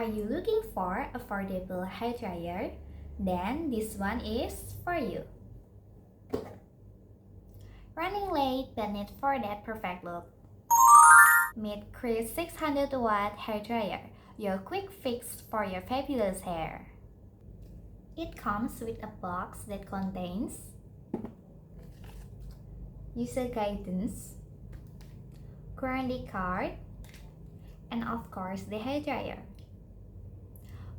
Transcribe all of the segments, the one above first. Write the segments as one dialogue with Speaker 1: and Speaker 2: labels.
Speaker 1: Are you looking for affordable hair dryer? Then this one is for you. Running late but need for that perfect look? Meet KRIS 600 watt hair dryer, your quick fix for your fabulous hair. It comes with a box that contains user guidance, warranty card, and of course the hair dryer.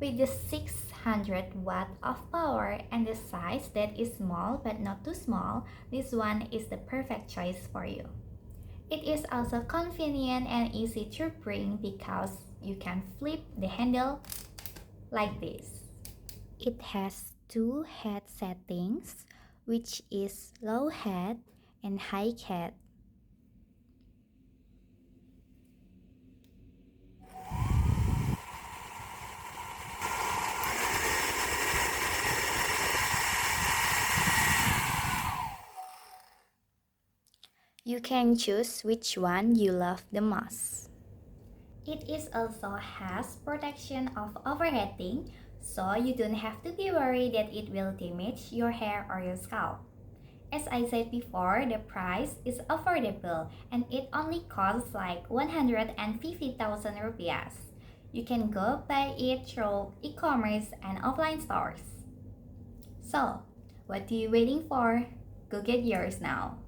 Speaker 1: With the 600 watt of power and the size that is small but not too small, this one is the perfect choice for you. It is also convenient and easy to bring because you can flip the handle like this. It has two head settings, which is low head and high head. You can choose which one you love the most. It is also has protection of overheating, so you don't have to be worried that it will damage your hair or your scalp. As I said before, the price is affordable and it only costs like 150,000 rupiah. You can go buy it through e-commerce and offline stores. So, what are you waiting for? Go get yours now.